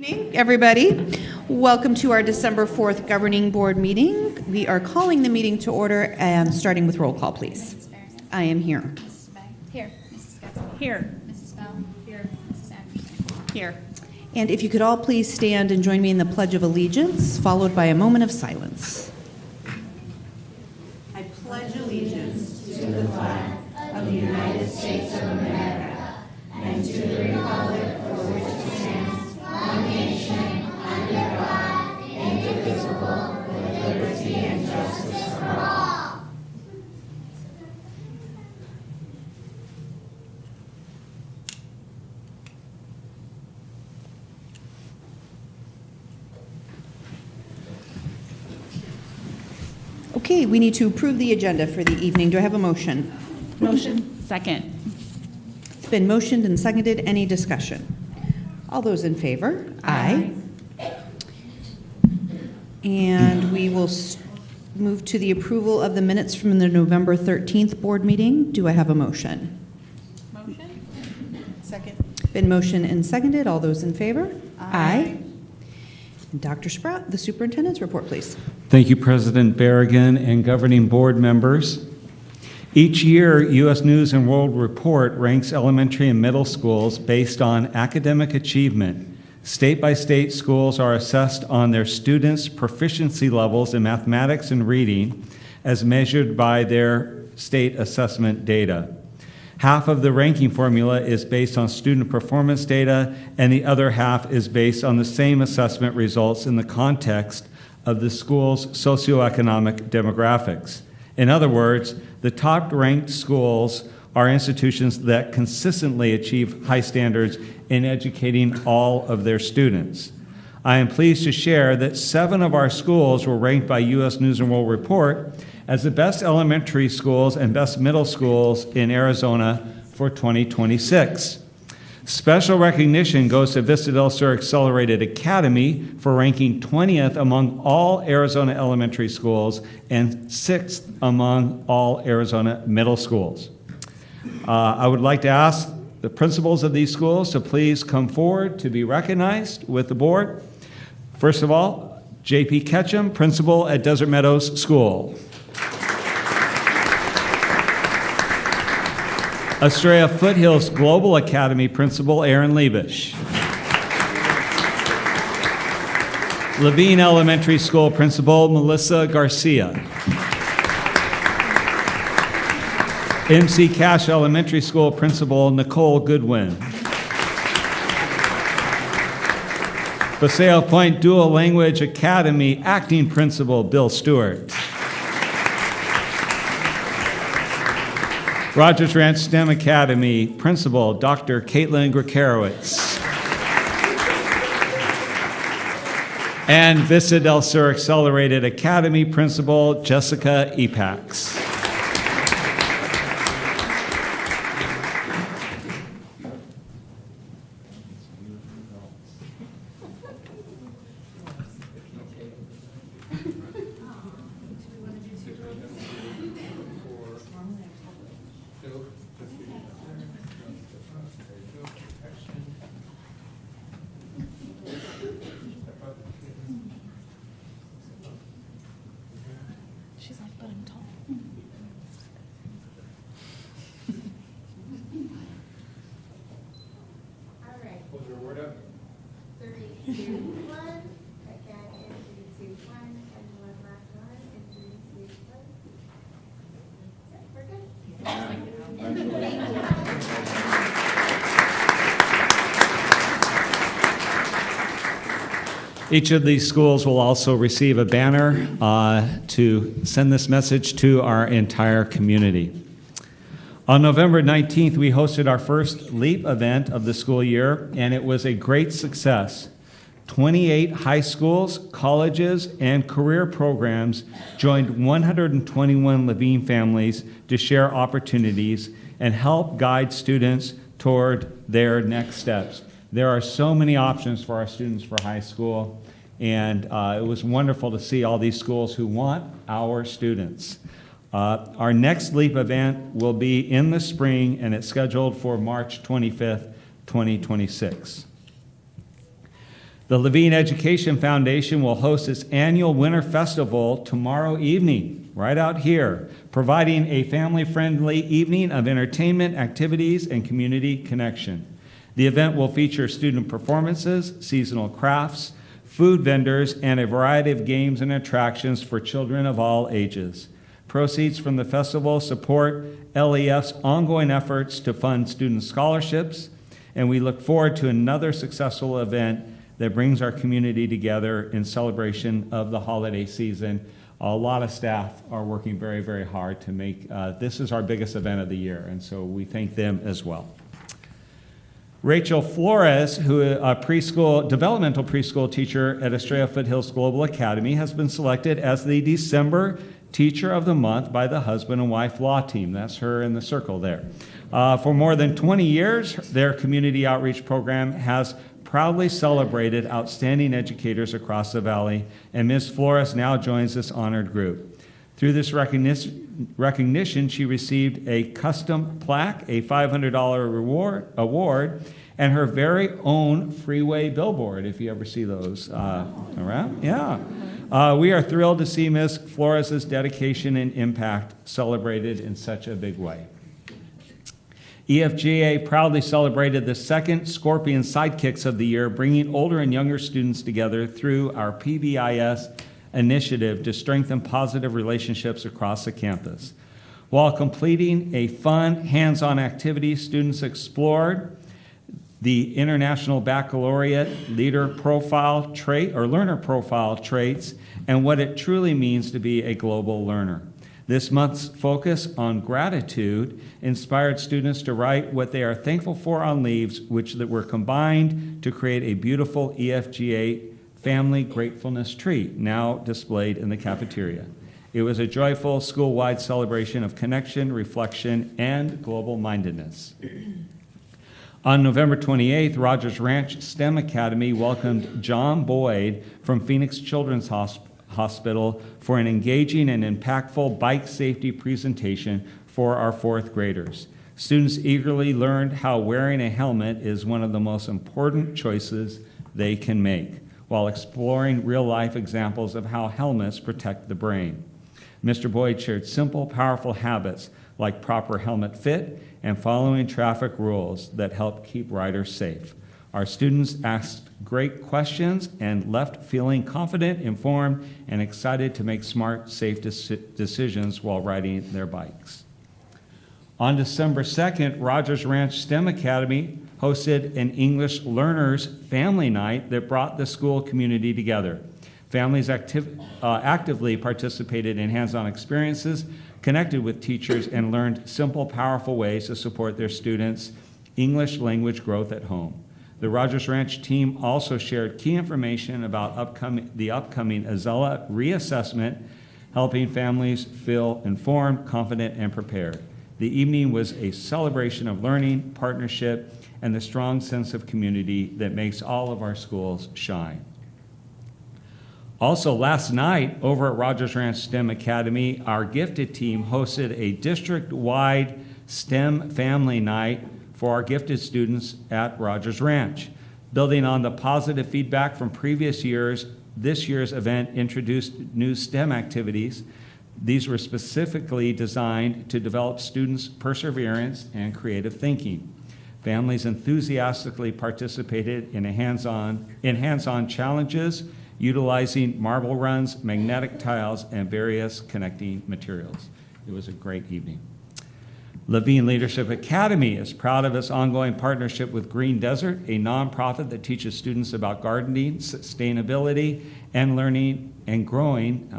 Evening, everybody. Welcome to our December 4th Governing Board meeting. We are calling the meeting to order and starting with roll call, please. I am here. Mrs. Begg? Here. Mrs. Getzler? Here. Mrs. Bell? Here. Mrs. Anderson? Here. And if you could all please stand and join me in the Pledge of Allegiance, followed by a moment of silence. I pledge allegiance to the flag of the United States of America and to the republic for which it stands, one nation, under God, indivisible, with liberty and justice for all. Okay, we need to approve the agenda for the evening. Do I have a motion? Motion. Second. It's been motioned and seconded. Any discussion? All those in favor? Aye. And we will move to the approval of the minutes from the November 13th board meeting. Do I have a motion? Motion. Second. Been motioned and seconded. All those in favor? Aye. And Dr. Sprout, the superintendent's report, please. Thank you, President Berrigan and governing board members. Each year, U.S. News and World Report ranks elementary and middle schools based on academic achievement. State-by-state schools are assessed on their students' proficiency levels in mathematics and reading as measured by their state assessment data. Half of the ranking formula is based on student performance data, and the other half is based on the same assessment results in the context of the school's socioeconomic demographics. In other words, the top-ranked schools are institutions that consistently achieve high standards in educating all of their students. I am pleased to share that 7 of our schools were ranked by U.S. News and World Report as the best elementary schools and best middle schools in Arizona for 2026. Special recognition goes to Vista del Sur Accelerated Academy for ranking 20th among all Arizona elementary schools and 6th among all Arizona middle schools. I would like to ask the principals of these schools to please come forward to be recognized with the board. First of all, J.P. Ketchum, principal at Desert Meadows School. Estrella Foothills Global Academy Principal Aaron Liebisch. Levine Elementary School Principal Melissa Garcia. MC Cash Elementary School Principal Nicole Goodwin. Paseo Point Dual Language Academy Acting Principal Bill Stewart. Rogers Ranch STEM Academy Principal Dr. Caitlin Grikarowitz. And Vista del Sur Accelerated Academy Principal Jessica Epax. She's like, but I'm tall. All right. Hold your word up. 3, 2, 1. Again, in 3, 2, 1. And one last one. In 3, 2, 1. We're good. Each of these schools will also receive a banner to send this message to our entire community. On November 19th, we hosted our first LEAP event of the school year, and it was a great success. 28 high schools, colleges, and career programs joined 121 Levine families to share opportunities and help guide students toward their next steps. There are so many options for our students for high school, and it was wonderful to see all these schools who want our students. Our next LEAP event will be in the spring, and it's scheduled for March 25th, 2026. The Levine Education Foundation will host its annual Winter Festival tomorrow evening, right out here, providing a family-friendly evening of entertainment, activities, and community connection. The event will feature student performances, seasonal crafts, food vendors, and a variety of games and attractions for children of all ages. Proceeds from the festival support LEF's ongoing efforts to fund student scholarships, and we look forward to another successful event that brings our community together in celebration of the holiday season. A lot of staff are working very, very hard to make this is our biggest event of the year, and so we thank them as well. Rachel Flores, who a developmental preschool teacher at Estrella Foothills Global Academy, has been selected as the December Teacher of the Month by the Husband and Wife Law Team. That's her in the circle there. For more than 20 years, their community outreach program has proudly celebrated outstanding educators across the valley, and Ms. Flores now joins this honored group. Through this recognition, she received a custom plaque, a $500 award, and her very own freeway billboard, if you ever see those around. Yeah. We are thrilled to see Ms. Flores' dedication and impact celebrated in such a big way. EFGA proudly celebrated the second Scorpion Sidekicks of the year, bringing older and younger students together through our PBIS initiative to strengthen positive relationships across the campus. While completing a fun, hands-on activity, students explored the International Baccalaureate Learner Profile traits and what it truly means to be a global learner. This month's focus on gratitude inspired students to write what they are thankful for on leaves, which that were combined to create a beautiful EFGA family gratefulness tree, now displayed in the cafeteria. It was a joyful school-wide celebration of connection, reflection, and global-mindedness. On November 28th, Rogers Ranch STEM Academy welcomed John Boyd from Phoenix Children's Hospital for an engaging and impactful bike safety presentation for our fourth graders. Students eagerly learned how wearing a helmet is one of the most important choices they can make, while exploring real-life examples of how helmets protect the brain. Mr. Boyd shared simple, powerful habits like proper helmet fit and following traffic rules that help keep riders safe. Our students asked great questions and left feeling confident, informed, and excited to make smart, safe decisions while riding their bikes. On December 2nd, Rogers Ranch STEM Academy hosted an English Learners Family Night that brought the school community together. Families actively participated in hands-on experiences, connected with teachers, and learned simple, powerful ways to support their students' English language growth at home. The Rogers Ranch team also shared key information about the upcoming Azella reassessment, helping families feel informed, confident, and prepared. The evening was a celebration of learning, partnership, and the strong sense of community that makes all of our schools shine. Also, last night over at Rogers Ranch STEM Academy, our gifted team hosted a district-wide STEM family night for our gifted students at Rogers Ranch. Building on the positive feedback from previous years, this year's event introduced new STEM activities. These were specifically designed to develop students' perseverance and creative thinking. Families enthusiastically participated in hands-on challenges, utilizing marble runs, magnetic tiles, and various connecting materials. It was a great evening. Levine Leadership Academy is proud of its ongoing partnership with Green Desert, a nonprofit that teaches students about gardening, sustainability, and growing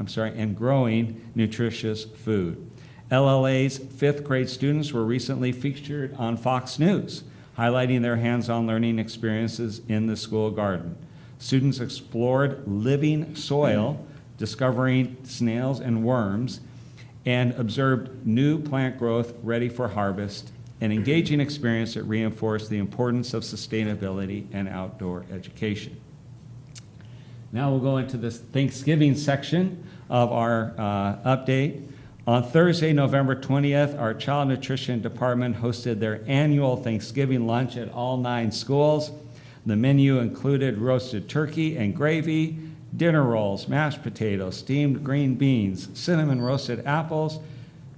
nutritious food. LLA's fifth grade students were recently featured on Fox News, highlighting their hands-on learning experiences in the school garden. Students explored living soil, discovering snails and worms, and observed new plant growth ready for harvest, an engaging experience that reinforced the importance of sustainability and outdoor education. Now we'll go into this Thanksgiving section of our update. On Thursday, November 20th, our Child Nutrition Department hosted their annual Thanksgiving lunch at all 9 schools. The menu included roasted turkey and gravy, dinner rolls, mashed potatoes, steamed green beans, cinnamon roasted apples,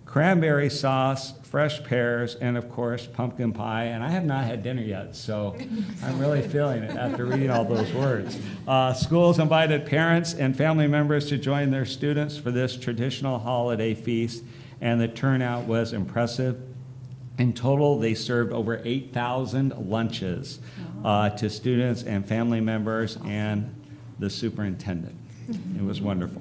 cranberry sauce, fresh pears, and of course, pumpkin pie. And I have not had dinner yet, so I'm really feeling it after reading all those words. Schools invited parents and family members to join their students for this traditional holiday feast, and the turnout was impressive. In total, they served over 8,000 lunches to students and family members and the superintendent. It was wonderful.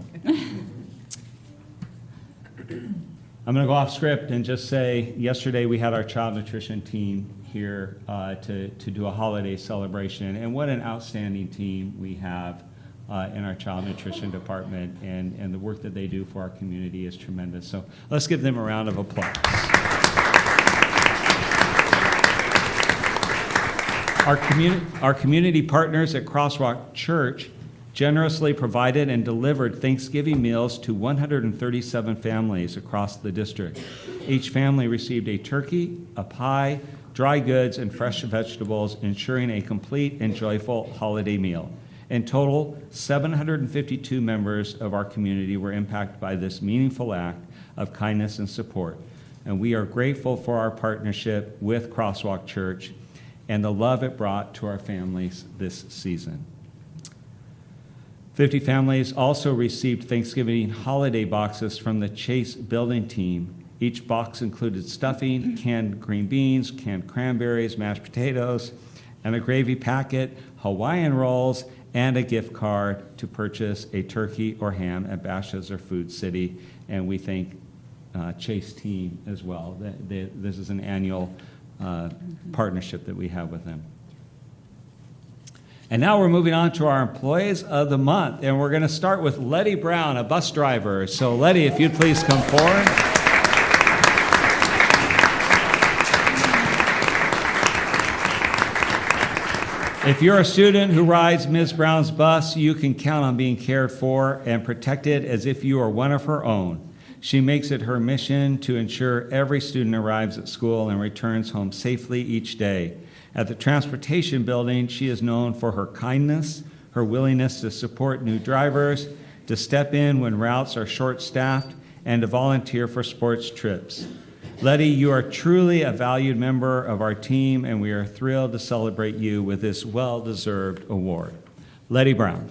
I'm going to go off script and just say, yesterday we had our child nutrition team here to do a holiday celebration, and what an outstanding team we have in our child nutrition department, and the work that they do for our community is tremendous. So let's give them a round of applause. Our community partners at Crosswalk Church generously provided and delivered Thanksgiving meals to 137 families across the district. Each family received a turkey, a pie, dry goods, and fresh vegetables, ensuring a complete and joyful holiday meal. In total, 752 members of our community were impacted by this meaningful act of kindness and support. And we are grateful for our partnership with Crosswalk Church and the love it brought to our families this season. 50 families also received Thanksgiving holiday boxes from the Chase building team. Each box included stuffing, canned green beans, canned cranberries, mashed potatoes, and a gravy packet, Hawaiian rolls, and a gift card to purchase a turkey or ham at Belshazzar Food City. And we thank Chase team as well. This is an annual partnership that we have with them. And now we're moving on to our Employees of the Month, and we're going to start with Letty Brown, a bus driver. So Letty, if you'd please come forward. If you're a student who rides Ms. Brown's bus, you can count on being cared for and protected as if you are one of her own. She makes it her mission to ensure every student arrives at school and returns home safely each day. At the Transportation Building, she is known for her kindness, her willingness to support new drivers, to step in when routes are short-staffed, and to volunteer for sports trips. Letty, you are truly a valued member of our team, and we are thrilled to celebrate you with this well-deserved award. Letty Brown.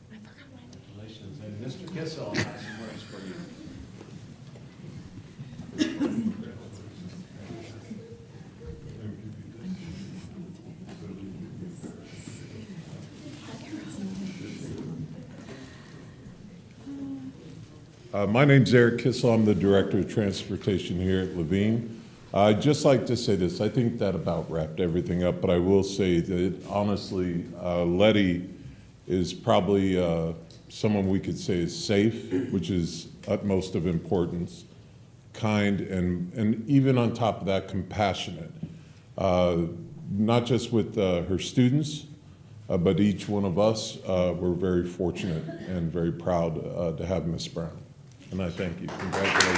Congratulations, and Mr. Kissel has some words for you. My name's Eric Kissel. I'm the Director of Transportation here at Levine. I'd just like to say this. I think that about wrapped everything up, but I will say that, honestly, Letty is probably someone we could say is safe, which is utmost of importance, kind, and even on top of that, compassionate. Not just with her students, but each one of us. We're very fortunate and very proud to have Miss Brown. And I thank you. Congratulations.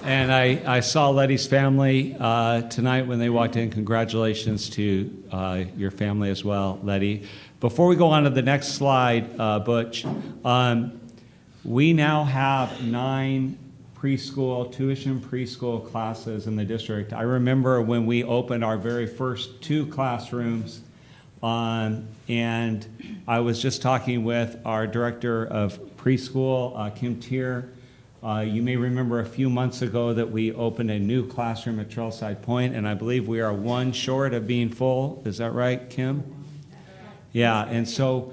And I saw Letty's family tonight when they walked in. Congratulations to your family as well, Letty. Before we go on to the next slide, Butch, we now have 9 tuition preschool classes in the district. I remember when we opened our very first 2 classrooms, and I was just talking with our director of preschool, Kim Tier. You may remember a few months ago that we opened a new classroom at Trailside Point, and I believe we are 1 short of being full. Is that right, Kim? Yeah, and so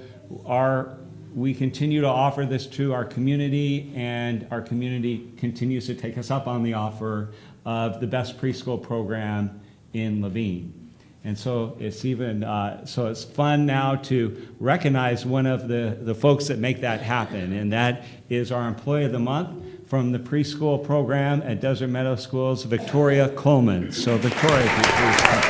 we continue to offer this to our community, and our community continues to take us up on the offer of the best preschool program in Levine. And so it's it's fun now to recognize one of the folks that make that happen, and that is our Employee of the Month, from the preschool program at Desert Meadow Schools, Victoria Coleman. So Victoria, if you please come.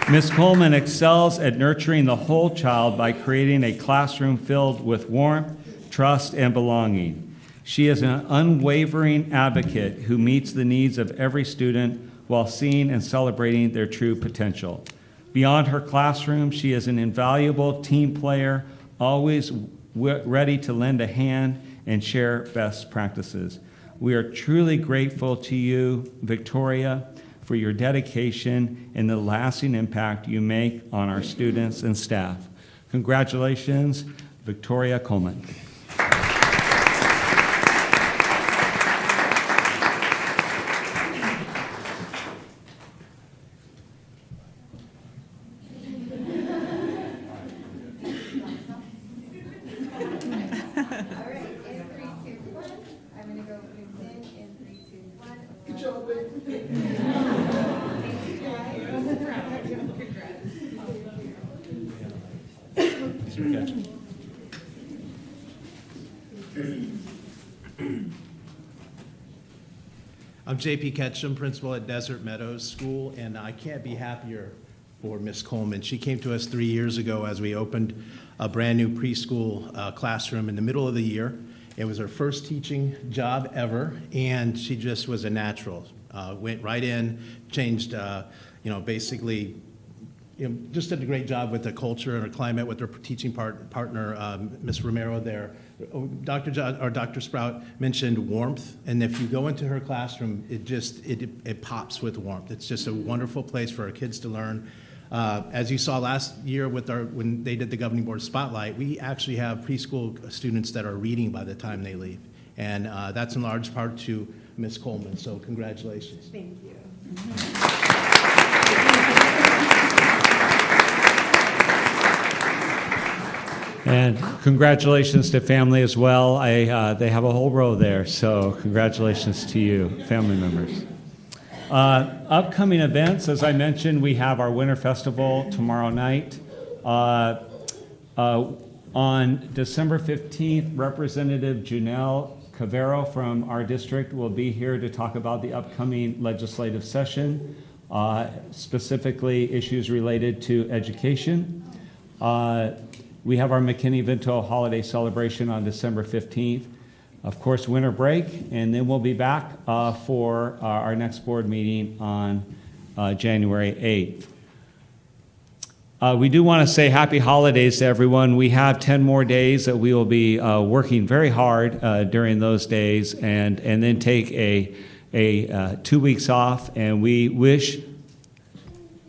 Ms. Coleman excels at nurturing the whole child by creating a classroom filled with warmth, trust, and belonging. She is an unwavering advocate who meets the needs of every student while seeing and celebrating their true potential. Beyond her classroom, she is an invaluable team player, always ready to lend a hand and share best practices. We are truly grateful to you, Victoria, for your dedication and the lasting impact you make on our students and staff. Congratulations, Victoria Coleman. All right, in 3, 2, 1. I'm gonna go within in 3, 2, 1. Good job, I'm JP Ketchum, principal at Desert Meadows School, and I can't be happier for Miss Coleman. She came to us 3 years ago as we opened a brand-new preschool classroom in the middle of the year. It was her first teaching job ever, and she just was a natural. Went right in, changed, basically, just did a great job with the culture and her climate with her teaching partner, Ms. Romero there. Dr. Sprout mentioned warmth, and if you go into her classroom, it pops with warmth. It's just a wonderful place for our kids to learn. As you saw last year when they did the governing board spotlight, we actually have preschool students that are reading by the time they leave, and that's in large part to Ms. Coleman. So congratulations. Thank you. And congratulations to family as well. They have a whole row there, so congratulations to you, family members. Upcoming events, as I mentioned, we have our Winter Festival tomorrow night. On December 15th, Representative Janelle Cavero from our district will be here to talk about the upcoming legislative session, specifically issues related to education. We have our McKinney-Vento holiday celebration on December 15th. Of course, winter break, and then we'll be back for our next board meeting on January 8th. We do want to say happy holidays to everyone. We have 10 more days that we will be working very hard during those days, and then take a 2 weeks off, and we wish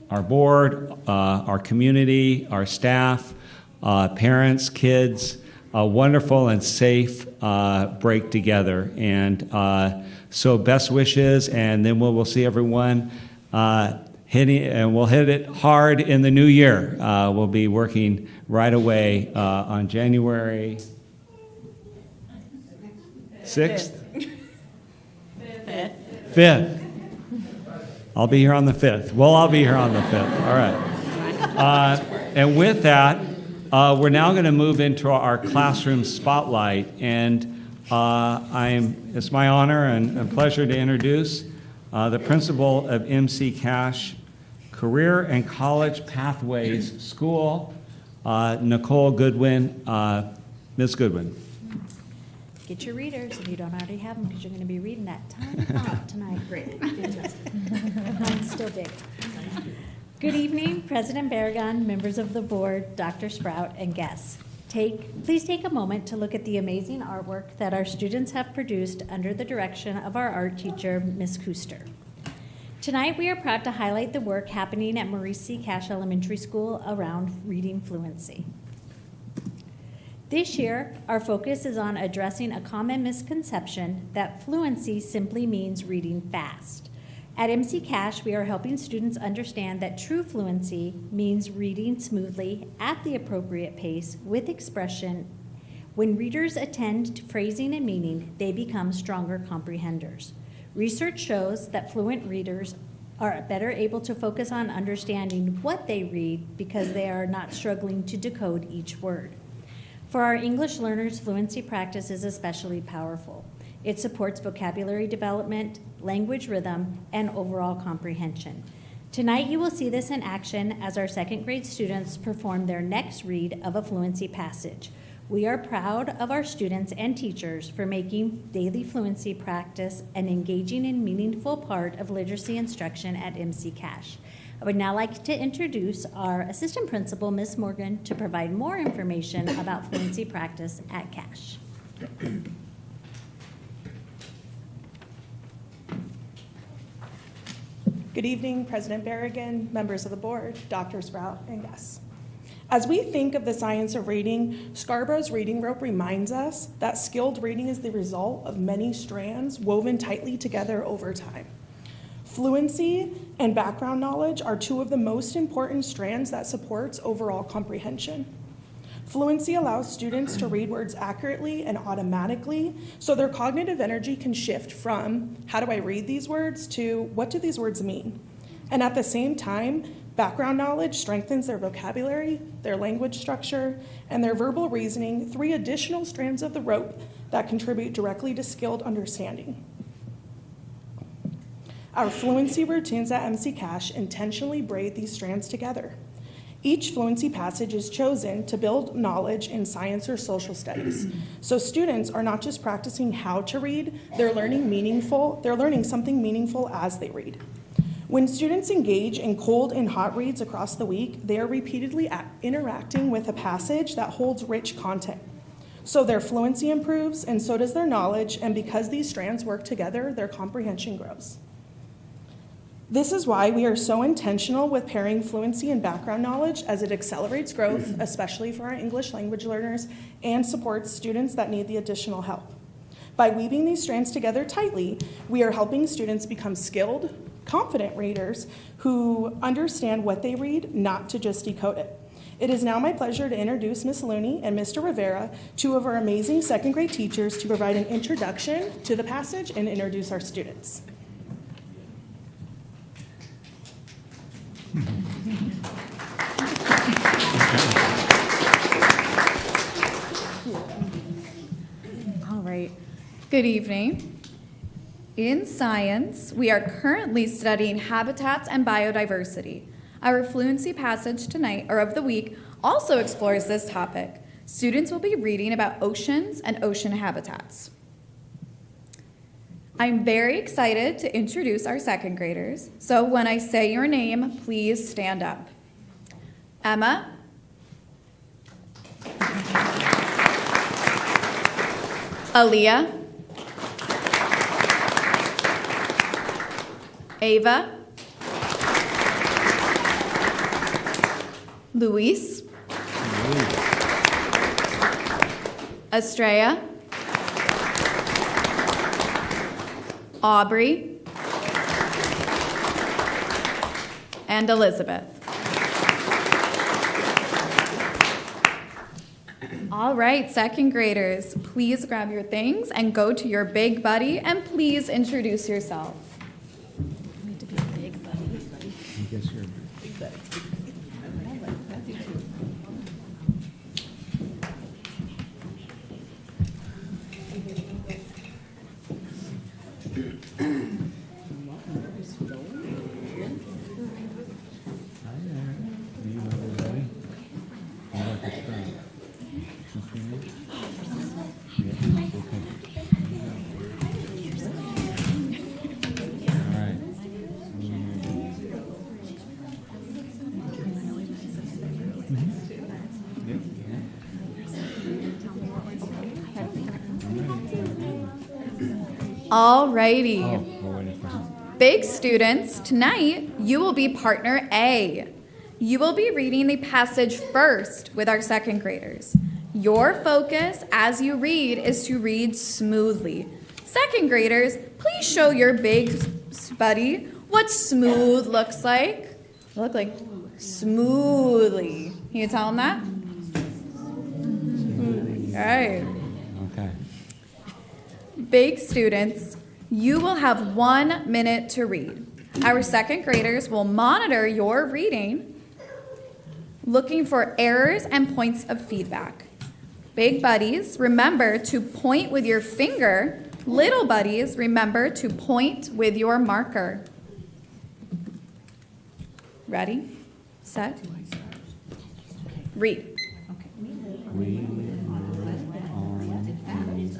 our board, our community, our staff, parents, kids, a wonderful and safe break together. And so best wishes, and then we'll see everyone and we'll hit it hard in the new year. We'll be working right away on January 6th? 5th. I'll be here on the 5th. Well, I'll be here on the 5th. All right. And with that, we're now going to move into our classroom spotlight, and it's my honor and a pleasure to introduce the principal of MC Cash Career and College Pathways School, Nicole Goodwin. Ms. Goodwin. Get your readers if you don't already have them, because you're going to be reading that tiny font tonight. Great. Mine's still big. Good evening, President Barragan, members of the board, Dr. Sprout, and guests. Please take a moment to look at the amazing artwork that our students have produced under the direction of our art teacher, Ms. Kuster. Tonight, we are proud to highlight the work happening at Maurice C. Cash Elementary School around reading fluency. This year, our focus is on addressing a common misconception that fluency simply means reading fast. At MC Cash, we are helping students understand that true fluency means reading smoothly at the appropriate pace with expression. When readers attend to phrasing and meaning, they become stronger comprehenders. Research shows that fluent readers are better able to focus on understanding what they read because they are not struggling to decode each word. For our English learners, fluency practice is especially powerful. It supports vocabulary development, language rhythm, and overall comprehension. Tonight, you will see this in action as our second grade students perform their next read of a fluency passage. We are proud of our students and teachers for making daily fluency practice an engaging and meaningful part of literacy instruction at MC Cash. I would now like to introduce our assistant principal, Ms. Morgan, to provide more information about fluency practice at Cash. Good evening, President Berrigan, members of the board, Dr. Sprout, and guests. As we think of the science of reading, Scarborough's reading rope reminds us that skilled reading is the result of many strands woven tightly together over time. Fluency and background knowledge are two of the most important strands that supports overall comprehension. Fluency allows students to read words accurately and automatically, so their cognitive energy can shift from, how do I read these words, to what do these words mean? And at the same time, background knowledge strengthens their vocabulary, their language structure, and their verbal reasoning, three additional strands of the rope that contribute directly to skilled understanding. Our fluency routines at MC Cash intentionally braid these strands together. Each fluency passage is chosen to build knowledge in science or social studies. So students are not just practicing how to read, they're learning something meaningful as they read. When students engage in cold and hot reads across the week, they are repeatedly interacting with a passage that holds rich content. So their fluency improves, and so does their knowledge, and because these strands work together, their comprehension grows. This is why we are so intentional with pairing fluency and background knowledge, as it accelerates growth, especially for our English language learners, and supports students that need the additional help. By weaving these strands together tightly, we are helping students become skilled, confident readers who understand what they read, not to just decode it. It is now my pleasure to introduce Ms. Looney and Mr. Rivera, two of our amazing second grade teachers, to provide an introduction to the passage and introduce our students. All right. Good evening. In science, we are currently studying habitats and biodiversity. Our fluency passage tonight, or of the week, also explores this topic. Students will be reading about oceans and ocean habitats. I'm very excited to introduce our second graders. So when I say your name, please stand up. Emma. Aaliyah. Ava. Luis. Estrella. Aubrey, and Elizabeth. All right, second graders, please grab your things and go to your big buddy, and please introduce yourself. You need to be a big buddy. I guess you're Big buddy. All righty. Oh, we're waiting for him. Big students, tonight you will be partner A. You will be reading the passage first with our second graders. Your focus as you read is to read smoothly. Second graders, please show your big buddy what smooth looks like. It'll look like smoothly. Can you tell him that? All right. Okay. Big students, you will have 1 minute to read. Our second graders will monitor your reading, looking for errors and points of feedback. Big buddies, remember to point with your finger. Little buddies, remember to point with your marker. Ready, set, read. We live on the red planet.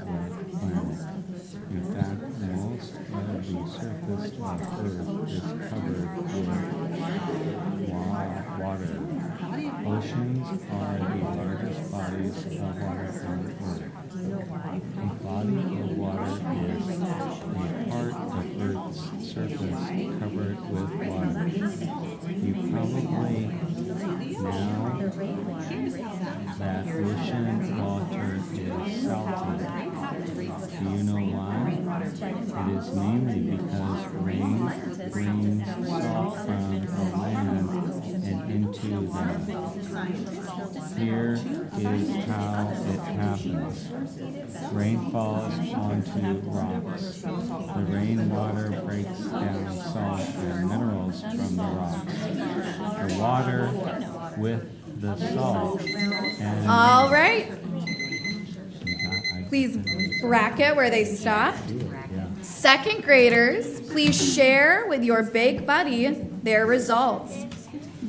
In fact, most of the surface of Earth is covered with water. Oceans are the largest bodies of water on Earth. A body of water is a part of Earth's surface covered with water. You probably know that ocean water is salty. Do you know why? It is mainly because rain brings salt from the land and into them. Here is how it happens. Rain falls onto rocks. The rainwater breaks down salt and minerals from the rocks. The water with the salt and... All right. Please bracket where they stopped. Second graders, please share with your big buddy their results.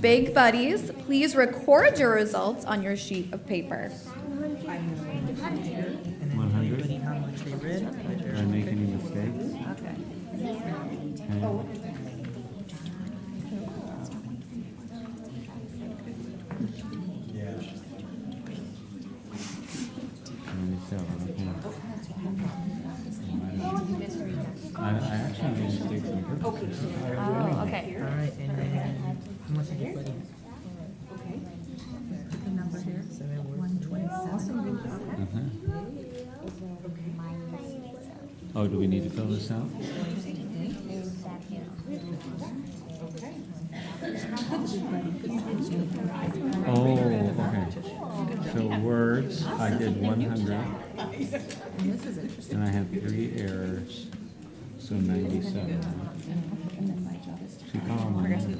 Big buddies, please record your results on your sheet of paper. 100. Did I make any mistakes? Okay. I actually made mistakes on purpose. Oh, okay. All right, and then how much did you put in? Okay. The number here. 127. Oh, do we need to fill this out? Oh, okay. So words, I did 100. And I have 3 errors, so 97. Two columns.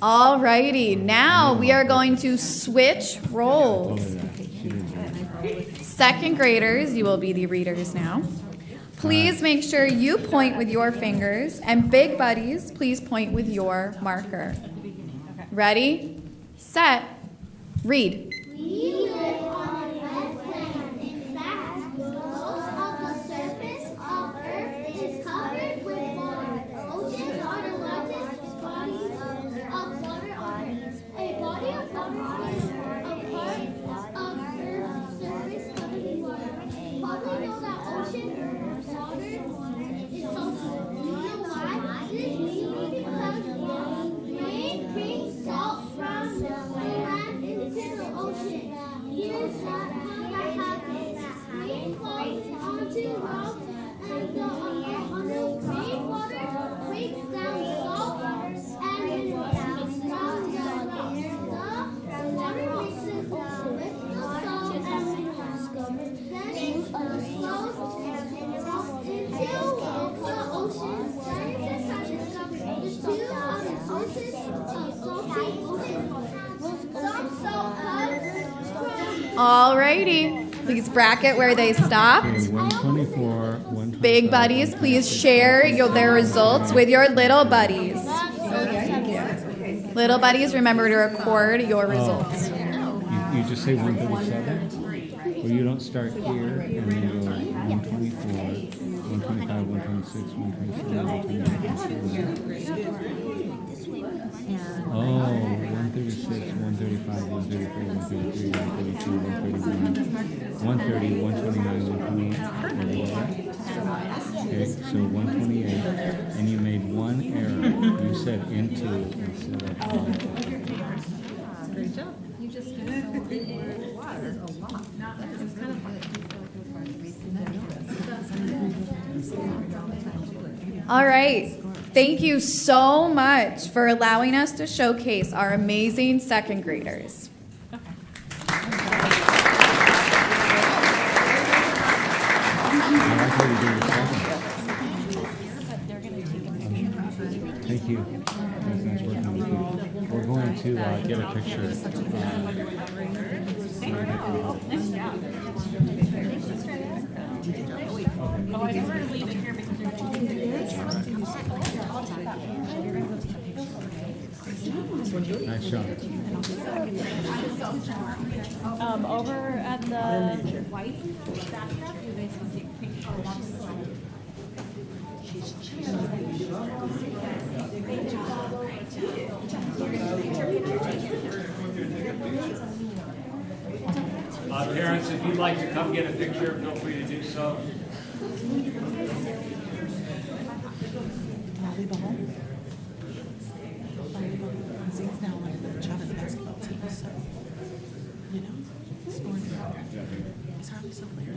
All righty, now we are going to switch Oh, roles. yeah, she did that. Second graders, you will be the readers now. Please make sure you point with your fingers, and big buddies, please point with your marker. Ready, set, read. We live on a red planet. In fact, most of the surface of Earth is covered with water. Oceans are the largest bodies of water on Earth. A body of water is a part of Earth's surface covered with water. Probably know that ocean water is salty. Do you know why? This is mainly because rain brings salt from the land into the ocean. Here's how that happens. Rain falls onto rocks and the rainwater breaks down salt and minerals from the rocks. The water mixes with the salt and minerals. Then it flows into the ocean. Scientists have discovered the 2 other sources of salty ocean water. Some salt comes from All righty, please bracket where they stopped. Okay, 124, 125. Big buddies, please share their results with your little buddies. Little buddies, remember to record your results. You just say 137? Well, you don't start here and then go 124, 125, 126, 127, 127. Oh, 136, 135, 134, 133, 132, 131, 130, 129, 128. Okay, so 128, and you made 1 error. You said into instead of on. Great job. You just water a lot. It's kind of All right. Thank you so much for allowing us to showcase our amazing second graders. I like how you do the second. But they're going to take Thank you. It was nice working with you. We're going to get a picture. Nice shot. Over at the Parents, if you'd like to come get a picture, feel free to do so. Zig's now like the Chavez basketball team, so, you know, scoring. It's hardly so clear.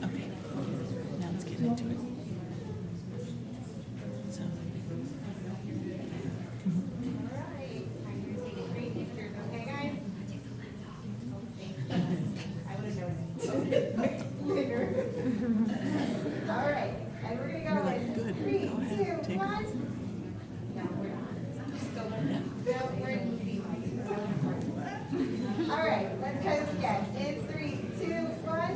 Okay, now let's get into it. So, Alright, I'm gonna take three pictures, okay, guys? I would have known. Alright, and we're gonna go in good. 3, 2, Go ahead. 1. Take No, we're not. Still, no, we're in Alright, let's try this again. In 3, 2, 1.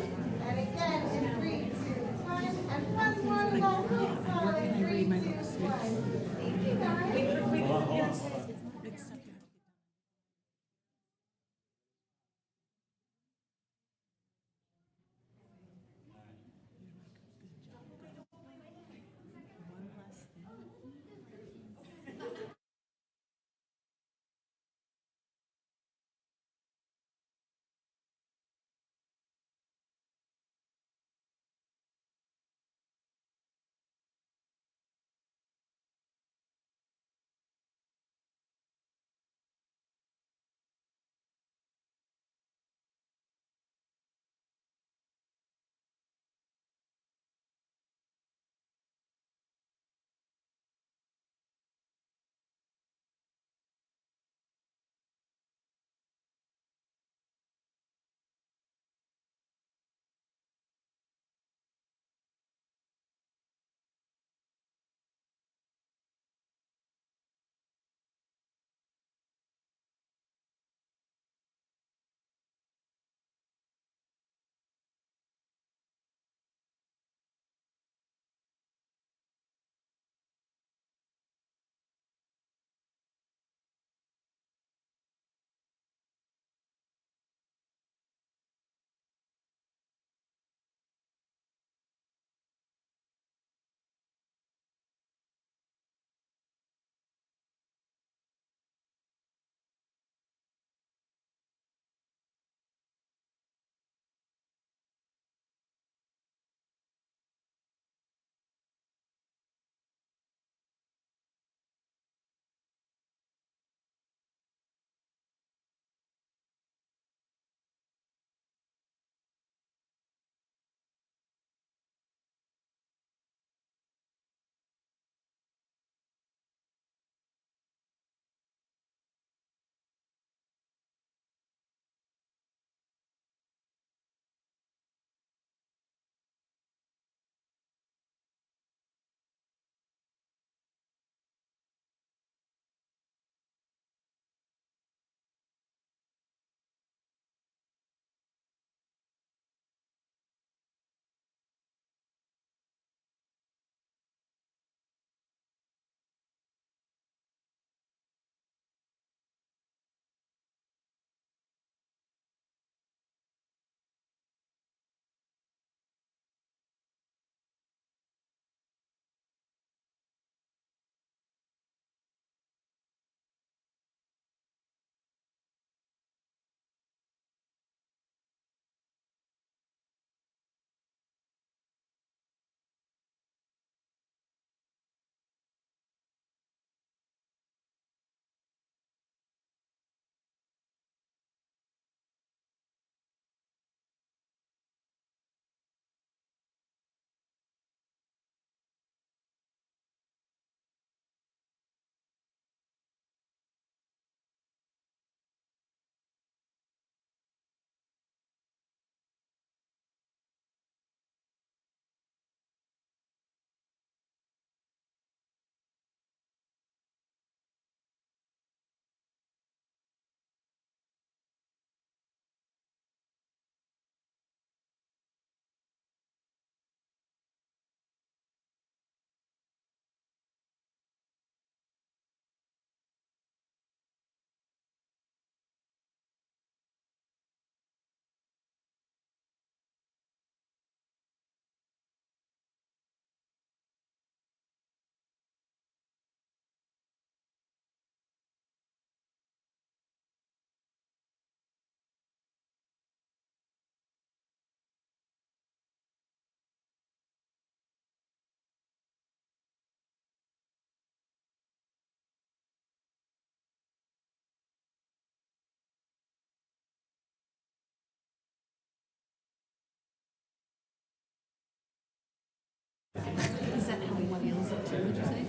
Is that how he feels it too, would you say?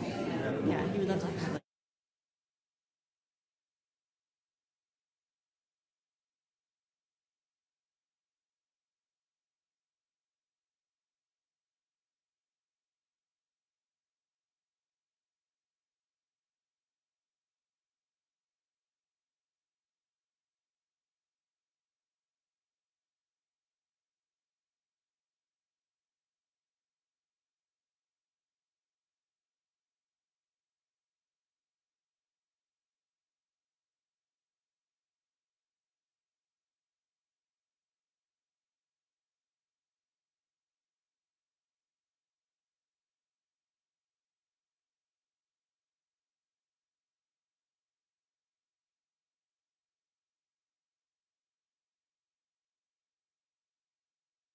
Yeah, he would love to have.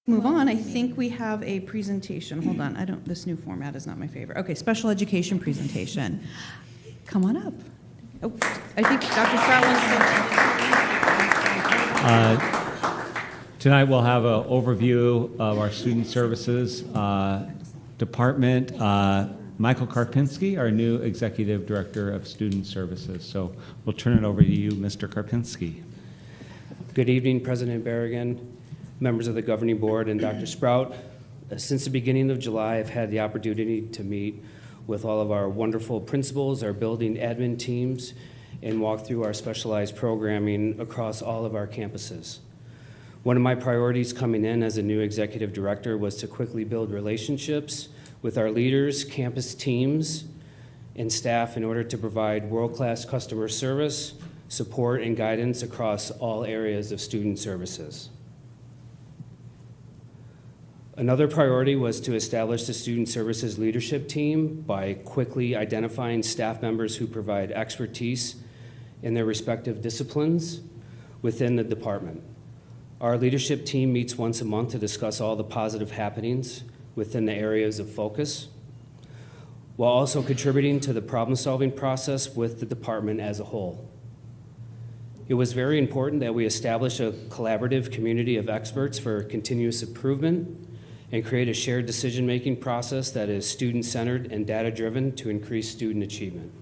Move on, I think we have a presentation. Hold on, this new format is not my favorite. Okay, special education presentation. Come on up. Oh, I think Dr. Strout wants to. Tonight we'll have an overview of our Student Services Department. Michael Karpinski, our new Executive Director of Student Services. So we'll turn it over to you, Mr. Karpinski. Good evening, President Berrigan, members of the Governing Board, and Dr. Sprout. Since the beginning of July, I've had the opportunity to meet with all of our wonderful principals, our building admin teams, and walk through our specialized programming across all of our campuses. One of my priorities coming in as a new executive director was to quickly build relationships with our leaders, campus teams, and staff in order to provide world-class customer service, support, and guidance across all areas of student services. Another priority was to establish the Student Services Leadership Team by quickly identifying staff members who provide expertise in their respective disciplines within the department. Our leadership team meets once a month to discuss all the positive happenings within the areas of focus, while also contributing to the problem-solving process with the department as a whole. It was very important that we establish a collaborative community of experts for continuous improvement and create a shared decision-making process that is student-centered and data-driven to increase student achievement.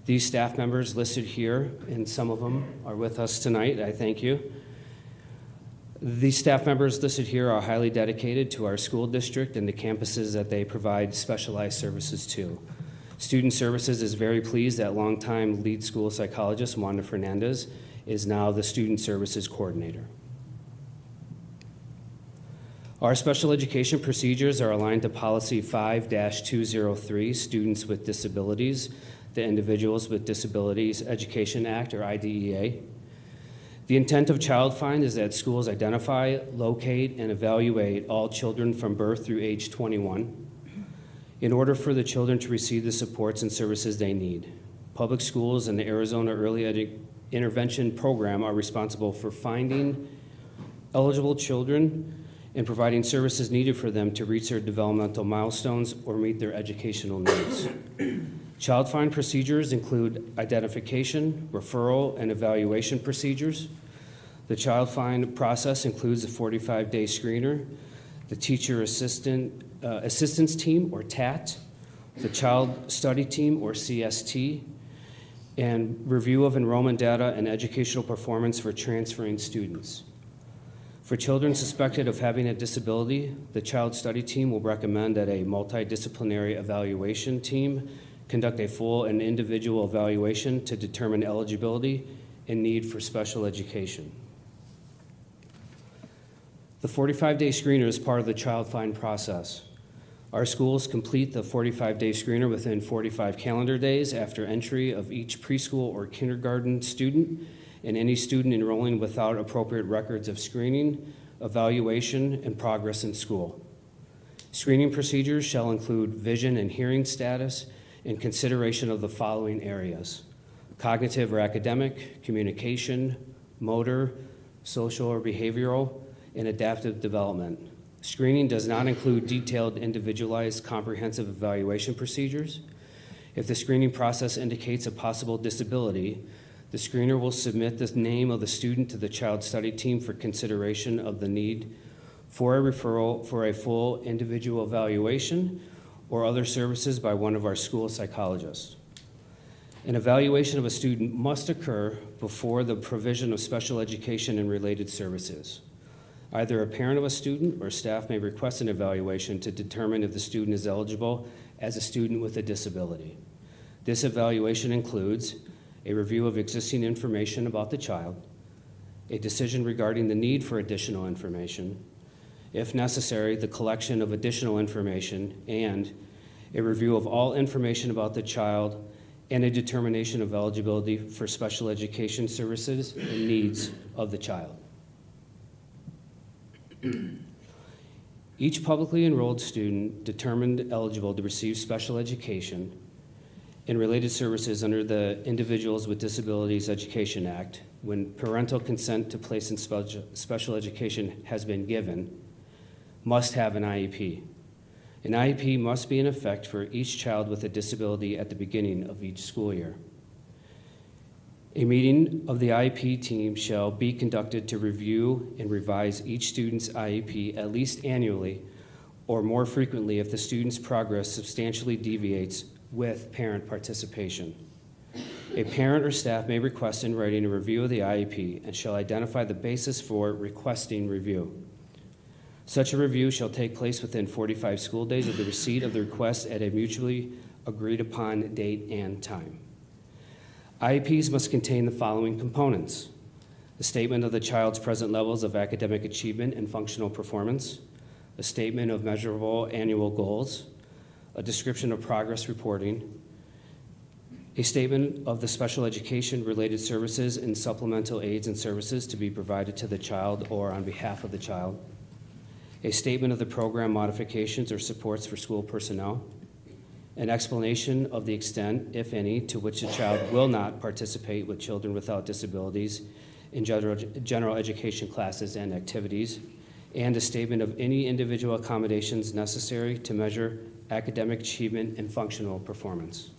These staff members listed here, and some of them are with us tonight, I thank you. These staff members listed here are highly dedicated to our school district and the campuses that they provide specialized services to. Student Services is very pleased that longtime lead school psychologist Wanda Fernandez is now the Student Services Coordinator. Our special education procedures are aligned to Policy 5-203, Students with Disabilities, the Individuals with Disabilities Education Act, or IDEA. The intent of Child Find is that schools identify, locate, and evaluate all children from birth through age 21 in order for the children to receive the supports and services they need. Public schools and the Arizona Early Intervention Program are responsible for finding eligible children and providing services needed for them to reach their developmental milestones or meet their educational needs. Child Find procedures include identification, referral, and evaluation procedures. The Child Find process includes a 45-day screener, the Teacher Assistance Team, or TAT, the Child Study Team, or CST, and review of enrollment data and educational performance for transferring students. For children suspected of having a disability, the Child Study Team will recommend that a multidisciplinary evaluation team conduct a full and individual evaluation to determine eligibility and need for special education. The 45-day screener is part of the Child Find process. Our schools complete the 45-day screener within 45 calendar days after entry of each preschool or kindergarten student and any student enrolling without appropriate records of screening, evaluation, and progress in school. Screening procedures shall include vision and hearing status and consideration of the following areas: cognitive or academic, communication, motor, social or behavioral, and adaptive development. Screening does not include detailed, individualized, comprehensive evaluation procedures. If the screening process indicates a possible disability, the screener will submit the name of the student to the Child Study Team for consideration of the need for a referral for a full individual evaluation or other services by one of our school psychologists. An evaluation of a student must occur before the provision of special education and related services. Either a parent of a student or staff may request an evaluation to determine if the student is eligible as a student with a disability. This evaluation includes a review of existing information about the child, a decision regarding the need for additional information, if necessary, the collection of additional information, and a review of all information about the child and a determination of eligibility for special education services and needs of the child. Each publicly enrolled student determined eligible to receive special education and related services under the Individuals with Disabilities Education Act, when parental consent to place in special education has been given, must have an IEP. An IEP must be in effect for each child with a disability at the beginning of each school year. A meeting of the IEP team shall be conducted to review and revise each student's IEP at least annually or more frequently if the student's progress substantially deviates with parent participation. A parent or staff may request in writing a review of the IEP and shall identify the basis for requesting review. Such a review shall take place within 45 school days of the receipt of the request at a mutually agreed upon date and time. IEPs must contain the following components: a statement of the child's present levels of academic achievement and functional performance, a statement of measurable annual goals, a description of progress reporting, a statement of the special education related services and supplemental aids and services to be provided to the child or on behalf of the child, a statement of the program modifications or supports for school personnel, an explanation of the extent, if any, to which the child will not participate with children without disabilities in general education classes and activities, and a statement of any individual accommodations necessary to measure academic achievement and functional performance.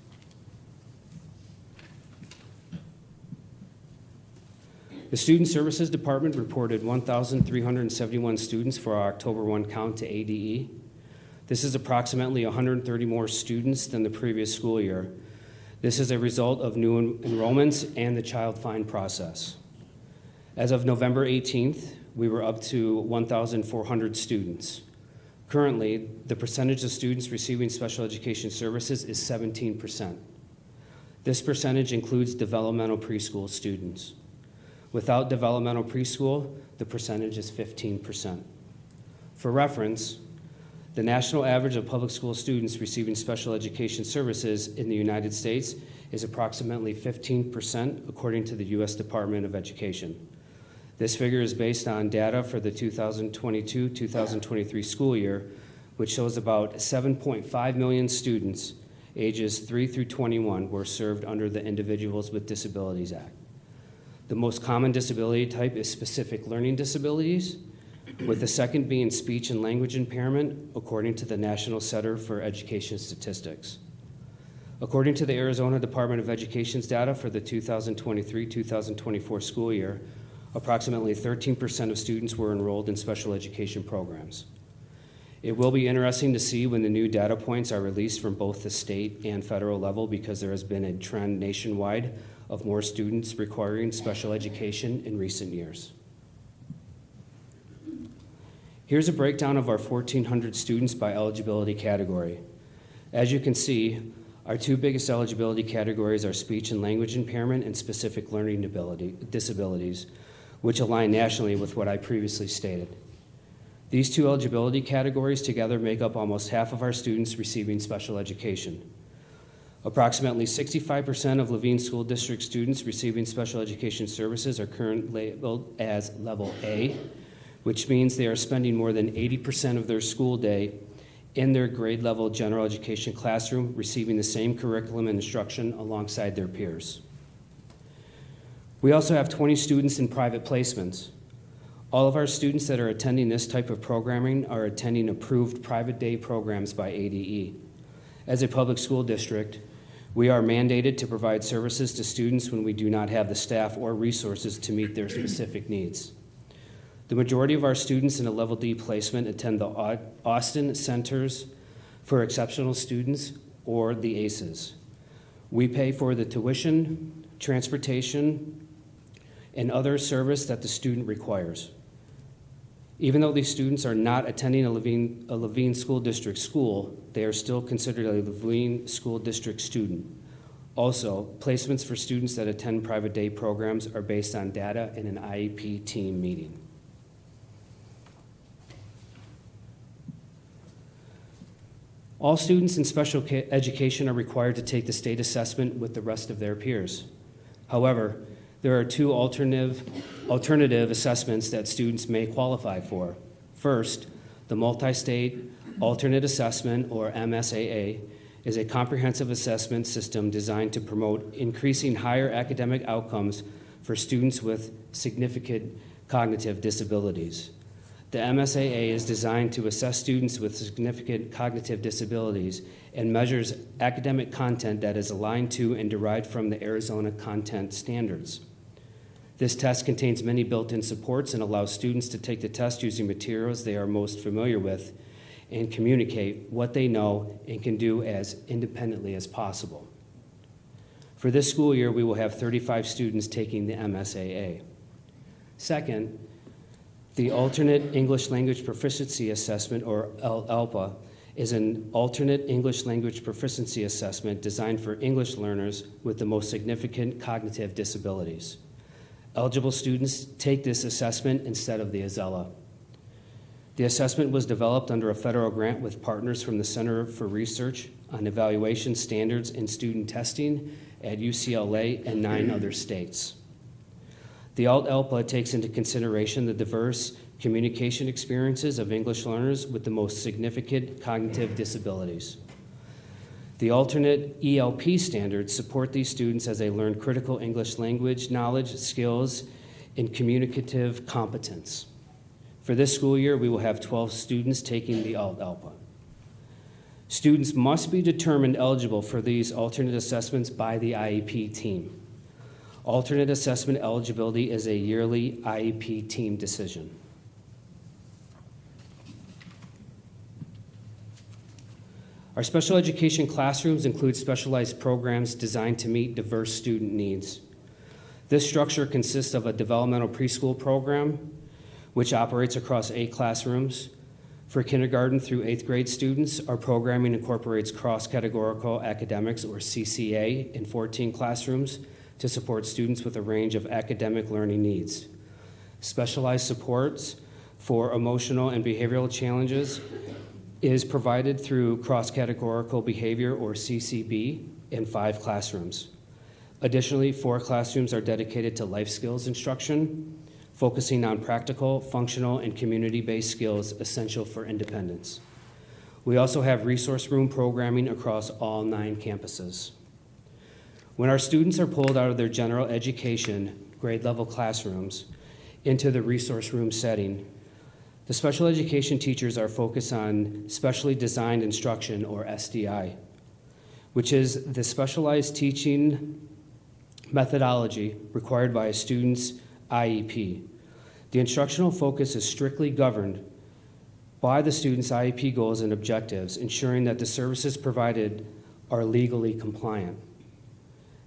The Student Services Department reported 1,371 students for our October 1 count to ADE. This is approximately 130 more students than the previous school year. This is a result of new enrollments and the child find process. As of November 18th, we were up to 1,400 students. Currently, the percentage of students receiving special education services is 17%. This percentage includes developmental preschool students. Without developmental preschool, the percentage is 15%. For reference, the national average of public school students receiving special education services in the United States is approximately 15%, according to the U.S. Department of Education. This figure is based on data for the 2022-2023 school year, which shows about 7.5 million students ages 3 through 21 were served under the Individuals with Disabilities Act. The most common disability type is specific learning disabilities, with the second being speech and language impairment, according to the National Center for Education Statistics. According to the Arizona Department of Education's data for the 2023-2024 school year, approximately 13% of students were enrolled in special education programs. It will be interesting to see when the new data points are released from both the state and federal level, because there has been a trend nationwide of more students requiring special education in recent years. Here's a breakdown of our 1,400 students by eligibility category. As you can see, our two biggest eligibility categories are speech and language impairment and specific learning disabilities, which align nationally with what I previously stated. These two eligibility categories together make up almost half of our students receiving special education. Approximately 65% of Levine School District students receiving special education services are currently labeled as Level A, which means they are spending more than 80% of their school day in their grade level general education classroom, receiving the same curriculum and instruction alongside their peers. We also have 20 students in private placements. All of our students that are attending this type of programming are attending approved private day programs by ADE. As a public school district, we are mandated to provide services to students when we do not have the staff or resources to meet their specific needs. The majority of our students in a Level D placement attend the Austin Centers for exceptional students or the ACEs. We pay for the tuition, transportation, and other service that the student requires. Even though these students are not attending a Levine School District school, they are still considered a Levine School District student. Also, placements for students that attend private day programs are based on data in an IEP team meeting. All students in special education are required to take the state assessment with the rest of their peers. However, there are two alternative assessments that students may qualify for. First, the Multi-State Alternate Assessment, or MSAA, is a comprehensive assessment system designed to promote increasing higher academic outcomes for students with significant cognitive disabilities. The MSAA is designed to assess students with significant cognitive disabilities and measures academic content that is aligned to and derived from the Arizona content standards. This test contains many built-in supports and allows students to take the test using materials they are most familiar with and communicate what they know and can do as independently as possible. For this school year, we will have 35 students taking the MSAA. Second, the Alternate English Language Proficiency Assessment, or ALPA, is an alternate English language proficiency assessment designed for English learners with the most significant cognitive disabilities. Eligible students take this assessment instead of the AZELA. The assessment was developed under a federal grant with partners from the Center for Research on Evaluation Standards in Student Testing at UCLA and 9 other states. The ALT-ELPA takes into consideration the diverse communication experiences of English learners with the most significant cognitive disabilities. The alternate ELP standards support these students as they learn critical English language knowledge, skills, and communicative competence. For this school year, we will have 12 students taking the ALT-ELPA. Students must be determined eligible for these alternate assessments by the IEP team. Alternate assessment eligibility is a yearly IEP team decision. Our special education classrooms include specialized programs designed to meet diverse student needs. This structure consists of a developmental preschool program, which operates across 8 classrooms. For kindergarten through 8th grade students, our programming incorporates cross-categorical academics, or CCA, in 14 classrooms to support students with a range of academic learning needs. Specialized supports for emotional and behavioral challenges is provided through cross-categorical behavior, or CCB, in 5 classrooms. Additionally, 4 classrooms are dedicated to life skills instruction, focusing on practical, functional, and community-based skills essential for independence. We also have resource room programming across all 9 campuses. When our students are pulled out of their general education grade level classrooms into the resource room setting, the special education teachers are focused on specially designed instruction, or SDI, which is the specialized teaching methodology required by a student's IEP. The instructional focus is strictly governed by the student's IEP goals and objectives, ensuring that the services provided are legally compliant.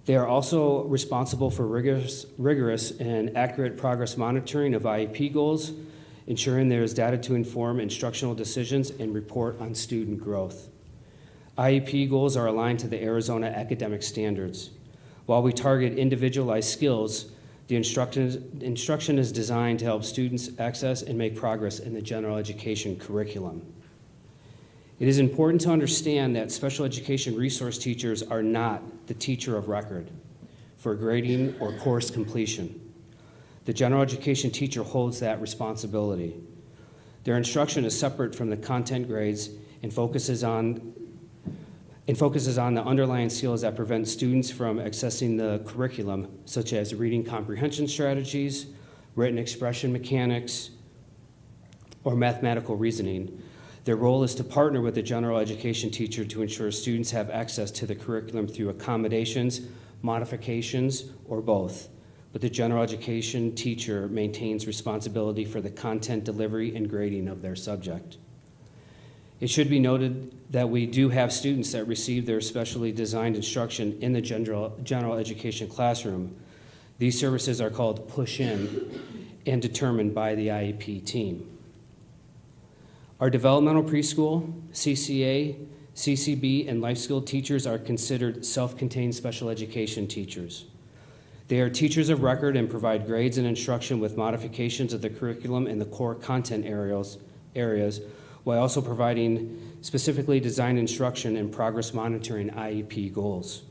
They are also responsible for rigorous and accurate progress monitoring of IEP goals, ensuring there is data to inform instructional decisions and report on student growth. IEP goals are aligned to the Arizona academic standards. While we target individualized skills, the instruction is designed to help students access and make progress in the general education curriculum. It is important to understand that special education resource teachers are not the teacher of record for grading or course completion. The general education teacher holds that responsibility. Their instruction is separate from the content grades and focuses on the underlying skills that prevent students from accessing the curriculum, such as reading comprehension strategies, written expression mechanics, or mathematical reasoning. Their role is to partner with the general education teacher to ensure students have access to the curriculum through accommodations, modifications, or both. But the general education teacher maintains responsibility for the content delivery and grading of their subject. It should be noted that we do have students that receive their specially designed instruction in the general education classroom. These services are called push-in and determined by the IEP team. Our developmental preschool, CCA, CCB, and life skill teachers are considered self-contained special education teachers. They are teachers of record and provide grades and instruction with modifications of the curriculum and the core content areas, while also providing specifically designed instruction and progress monitoring IEP goals.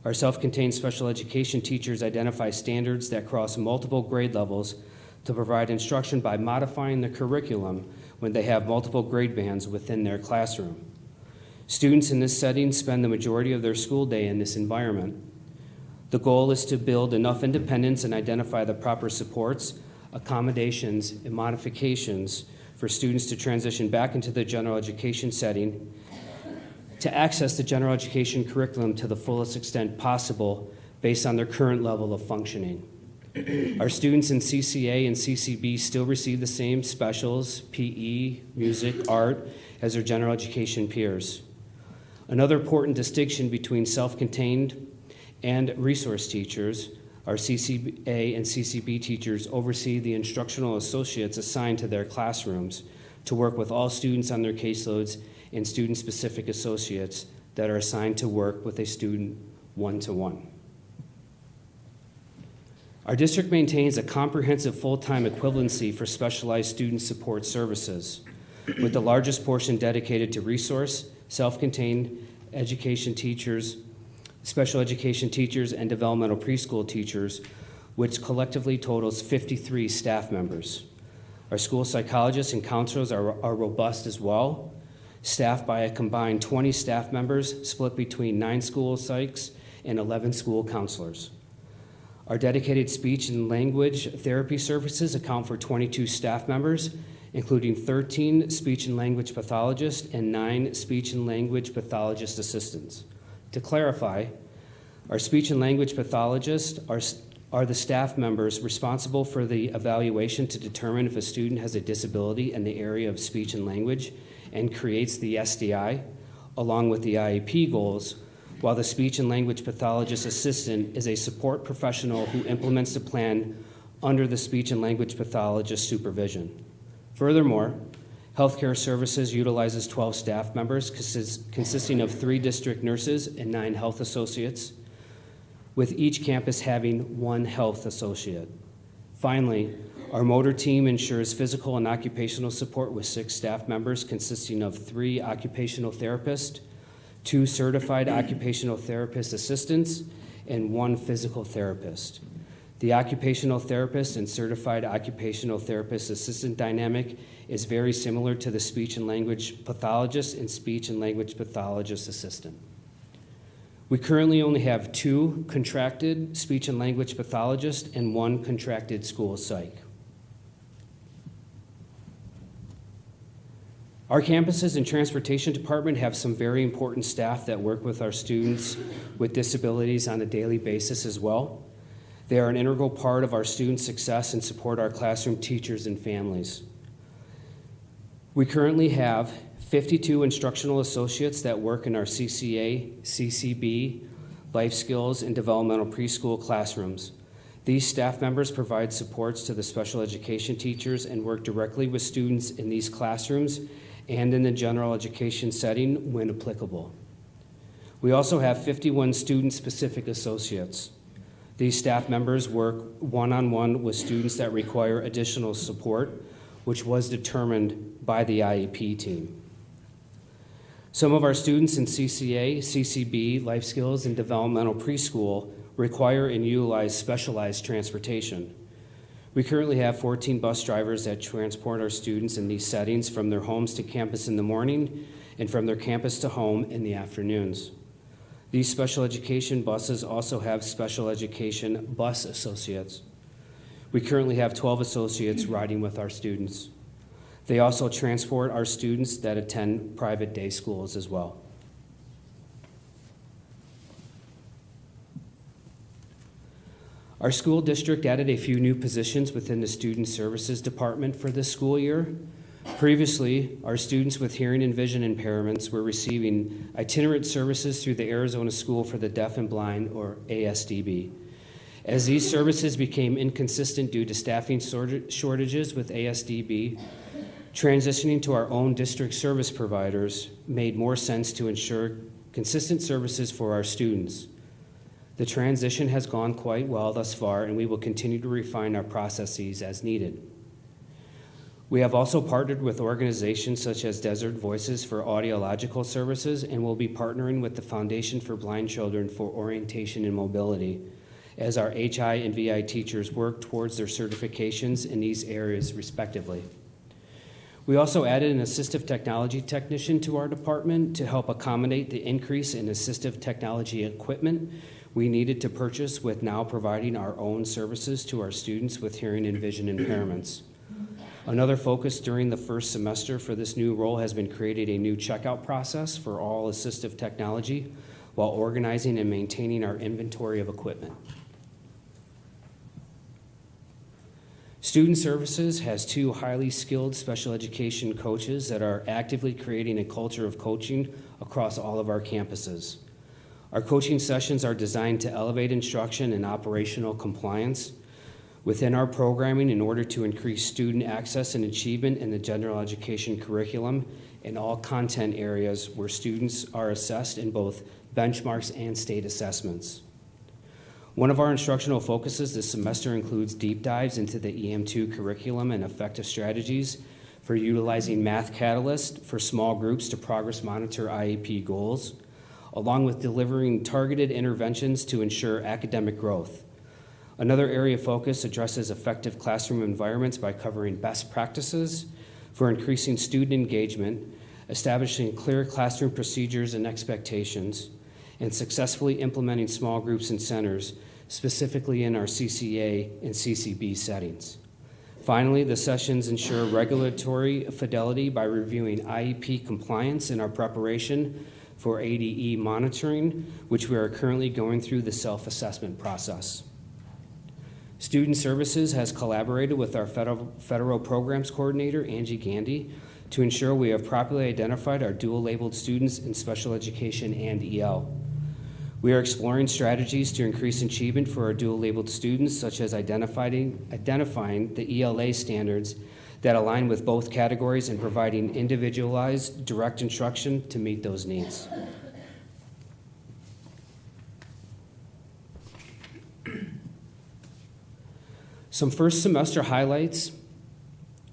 Our self-contained special education teachers identify standards that cross multiple grade levels to provide instruction by modifying the curriculum when they have multiple grade bands within their classroom. Students in this setting spend the majority of their school day in this environment. The goal is to build enough independence and identify the proper supports, accommodations, and modifications for students to transition back into the general education setting, to access the general education curriculum to the fullest extent possible based on their current level of functioning. Our students in CCA and CCB still receive the same specials, PE, music, art, as their general education peers. Another important distinction between self-contained and resource teachers, our CCA and CCB teachers oversee the instructional associates assigned to their classrooms to work with all students on their caseloads and student-specific associates that are assigned to work with a student one-to-one. Our district maintains a comprehensive full-time equivalency for specialized student support services, with the largest portion dedicated to resource, self-contained education teachers, special education teachers, and developmental preschool teachers, which collectively totals 53 staff members. Our school psychologists and counselors are robust as well, staffed by a combined 20 staff members split between 9 school psychs and 11 school counselors. Our dedicated speech and language therapy services account for 22 staff members, including 13 speech and language pathologists and 9 speech and language pathologist assistants. To clarify, our speech and language pathologists are the staff members responsible for the evaluation to determine if a student has a disability in the area of speech and language and creates the SDI, along with the IEP goals, while the speech and language pathologist assistant is a support professional who implements the plan under the speech and language pathologist supervision. Furthermore, Healthcare Services utilizes 12 staff members consisting of 3 district nurses and 9 health associates, with each campus having 1 health associate. Finally, our motor team ensures physical and occupational support with 6 staff members consisting of 3 occupational therapists, 2 certified occupational therapist assistants, and 1 physical therapist. The occupational therapist and certified occupational therapist assistant dynamic is very similar to the speech and language pathologist and speech and language pathologist assistant. We currently only have 2 contracted speech and language pathologists and 1 contracted school psych. Our campuses and transportation department have some very important staff that work with our students with disabilities on a daily basis as well. They are an integral part of our student success and support our classroom teachers and families. We currently have 52 instructional associates that work in our CCA, CCB, life skills, and developmental preschool classrooms. These staff members provide supports to the special education teachers and work directly with students in these classrooms and in the general education setting when applicable. We also have 51 student-specific associates. These staff members work one-on-one with students that require additional support, which was determined by the IEP team. Some of our students in CCA, CCB, life skills, and developmental preschool require and utilize specialized transportation. We currently have 14 bus drivers that transport our students in these settings from their homes to campus in the morning and from their campus to home in the afternoons. These special education buses also have special education bus associates. We currently have 12 associates riding with our students. They also transport our students that attend private day schools as well. Our school district added a few new positions within the Student Services Department for this school year. Previously, our students with hearing and vision impairments were receiving itinerant services through the Arizona School for the Deaf and Blind, or ASDB. As these services became inconsistent due to staffing shortages with ASDB, transitioning to our own district service providers made more sense to ensure consistent services for our students. The transition has gone quite well thus far, and we will continue to refine our processes as needed. We have also partnered with organizations such as Desert Voices for audiological services, and will be partnering with the Foundation for Blind Children for orientation and mobility as our HI and VI teachers work towards their certifications in these areas respectively. We also added an assistive technology technician to our department to help accommodate the increase in assistive technology equipment we needed to purchase, with now providing our own services to our students with hearing and vision impairments. Another focus during the first semester for this new role has been creating a new checkout process for all assistive technology while organizing and maintaining our inventory of equipment. Student Services has 2 highly skilled special education coaches that are actively creating a culture of coaching across all of our campuses. Our coaching sessions are designed to elevate instruction and operational compliance within our programming in order to increase student access and achievement in the general education curriculum in all content areas where students are assessed in both benchmarks and state assessments. One of our instructional focuses this semester includes deep dives into the EM2 curriculum and effective strategies for utilizing Math Catalyst for small groups to progress monitor IEP goals, along with delivering targeted interventions to ensure academic growth. Another area of focus addresses effective classroom environments by covering best practices for increasing student engagement, establishing clear classroom procedures and expectations, and successfully implementing small groups and centers, specifically in our CCA and CCB settings. Finally, the sessions ensure regulatory fidelity by reviewing IEP compliance in our preparation for ADE monitoring, which we are currently going through the self-assessment process. Student Services has collaborated with our federal programs coordinator, Angie Gandy, to ensure we have properly identified our dual-labeled students in special education and EL. We are exploring strategies to increase achievement for our dual-labeled students, such as identifying the ELA standards that align with both categories and providing individualized, direct instruction to meet those needs. Some first semester highlights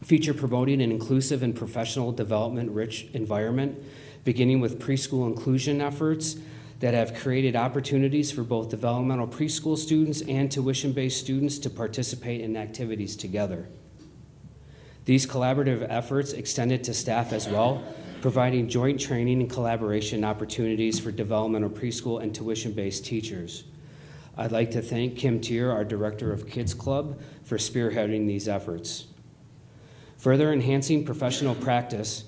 feature promoting an inclusive and professional development-rich environment, beginning with preschool inclusion efforts that have created opportunities for both developmental preschool students and tuition-based students to participate in activities together. These collaborative efforts extended to staff as well, providing joint training and collaboration opportunities for developmental preschool and tuition-based teachers. I'd like to thank Kim Tier, our Director of Kids Club, for spearheading these efforts. Further enhancing professional practice,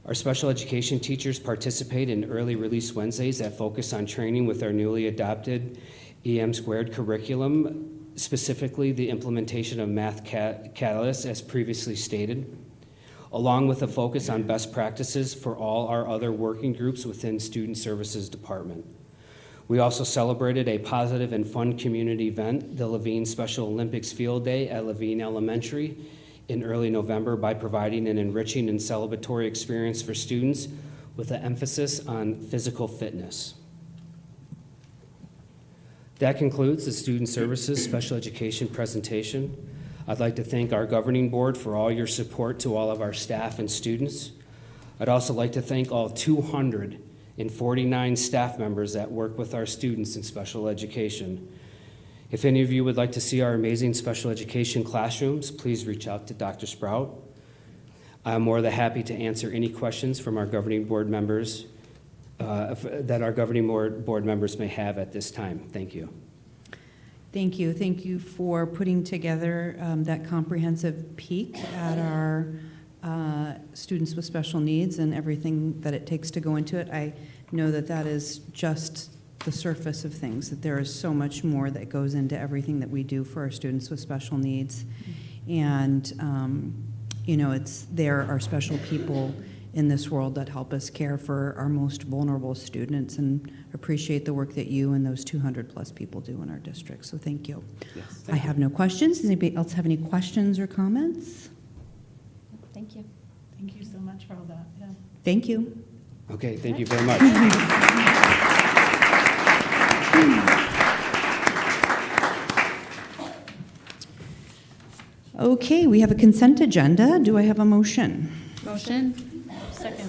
our special education teachers participate in early release Wednesdays that focus on training with our newly adopted EM² curriculum, specifically the implementation of Math Catalyst, as previously stated, along with a focus on best practices for all our other working groups within Student Services Department. We also celebrated a positive and fun community event, the Levine Special Olympics Field Day at Levine Elementary, in early November by providing an enriching and celebratory experience for students with an emphasis on physical fitness. That concludes the Student Services Special Education presentation. I'd like to thank our governing board for all your support to all of our staff and students. I'd also like to thank all 249 staff members that work with our students in special education. If any of you would like to see our amazing special education classrooms, please reach out to Dr. Sprout. I'm more than happy to answer any questions from our governing board members that our governing board members may have at this time. Thank you. Thank you. Thank you for putting together that comprehensive peek at our students with special needs and everything that it takes to go into it. I know that that is just the surface of things, that there is so much more that goes into everything that we do for our students with special needs. And there are special people in this world that help us care for our most vulnerable students, and appreciate the work that you and those 200-plus people do in our district. So thank you. Yes, I have no questions. Does anybody else have any questions or comments? Thank you. Thank you so much for all that. Yeah. Thank you. Okay, thank you very much. Okay, we have a consent agenda. Do I have a motion? Motion? Second.